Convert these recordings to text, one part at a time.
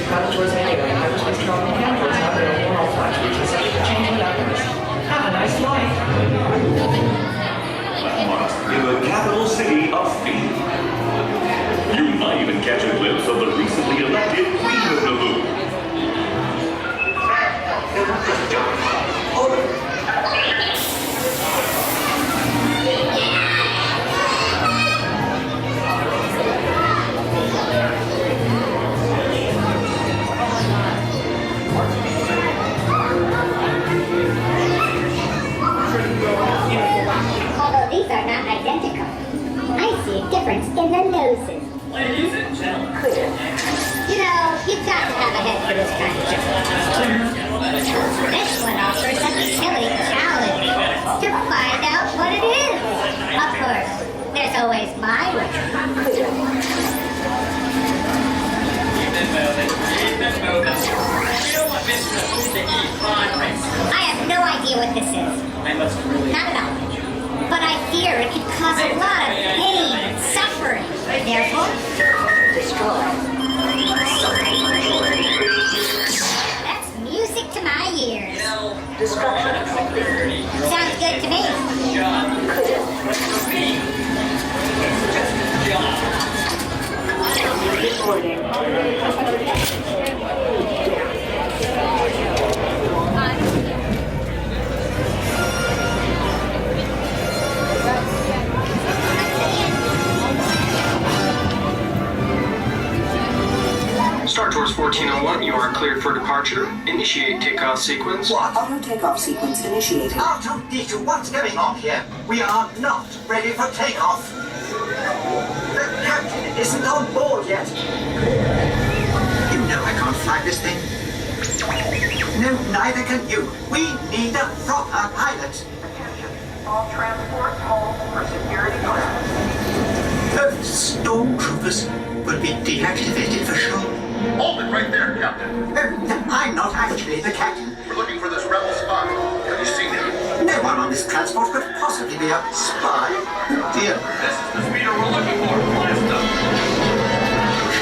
Pilot Tours menu and hyperspace travel categories are available on all flights, which is subject to change without notice. Have a nice flight. Landmarks in the capital city of Phoenix. You might even catch a glimpse of the recently elected Queen of Naboo. Although these are not identical, I see a difference in the noses. Ladies and gentlemen. You know, you've got to have a head for this kind of job. This one offers a silly challenge to find out what it is. Of course, there's always my way. I have no idea what this is. Not at all. But I fear it could cause a lot of pain and suffering. Therefore, destroy. That's music to my ears. Sounds good to me. Star Tours 1401, you are cleared for departure. Initiate takeoff sequence. What? Auto takeoff sequence initiated. R2-D2, what's going on here? We are not ready for takeoff. The captain isn't on board yet. You know I can't fly this thing. No, neither can you. We need a proper pilot. All transport hold for security clearance. Stormtroopers will be deactivated for sure. Hold it right there, Captain. I'm not actually the captain. We're looking for this rebel spy. Have you seen him? No one on this transport could possibly be a spy. Dear. This is the speeder we're looking for. Blast them!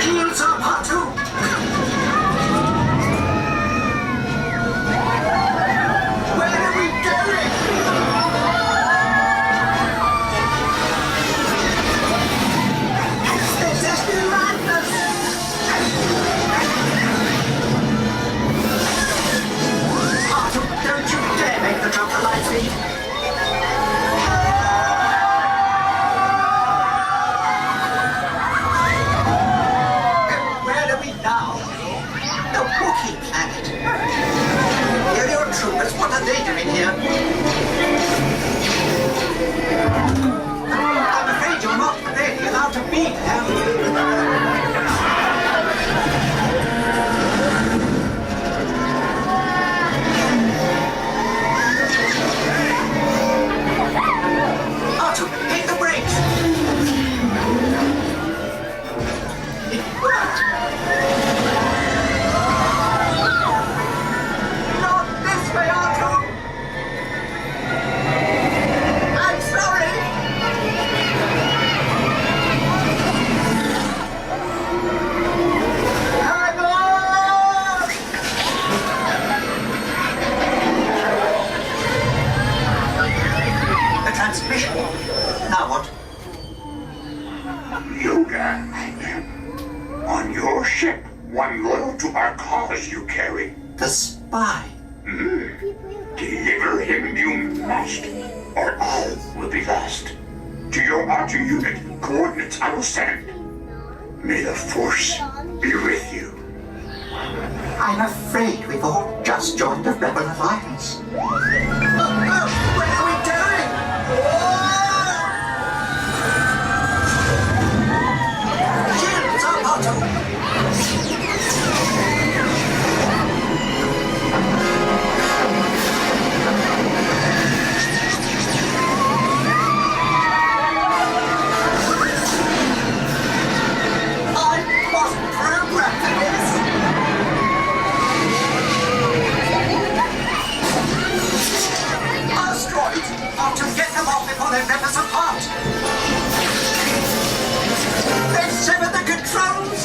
Shields up, R2! Where are we going? This is madness! R2, don't you dare make the jump to light speed! Where are we now? The Wookiee planet. Here are your troopers. What are they doing here? I'm afraid you're not really allowed to be there. R2, hit the brakes! It worked! Not this way, R2! I'm sorry! Hang on! The transmission. Now what? Yoga. On your ship, one loyal to our cause you carry. The spy. Deliver him you must, or all will be lost. To your outer unit, coordinates I will send. May the Force be with you. I'm afraid we've all just joined the Rebel Alliance. Where are we going? Shields up, R2! I wasn't programmed for this! Asteroids! Ought to get them off before they rip us apart! They've severed the controls!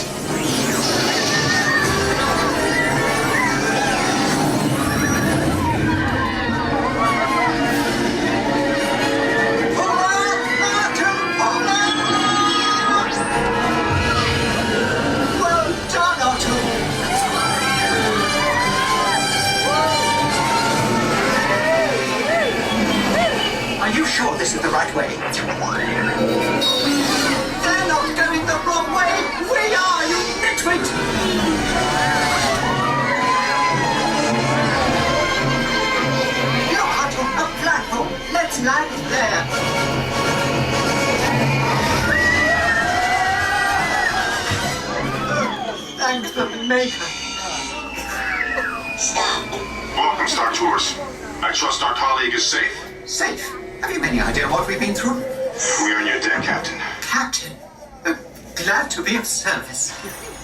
thank the Maker. Welcome, Star Tours. I trust our colleague is safe? Safe? Have you any idea what we've been through? We are on your deck, Captain. Captain, glad to be of service.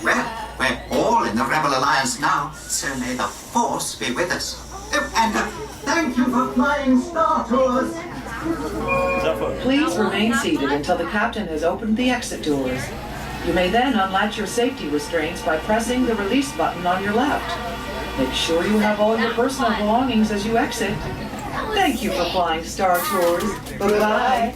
Well, we're all in the Rebel Alliance now, so may the Force be with us. And thank you for flying Star Tours. Please remain seated until the captain has opened the exit doors. You may then unlatch your safety restraints by pressing the release button on your left. Make sure you have all your personal belongings as you exit. Thank you for flying Star Tours. Bye-bye.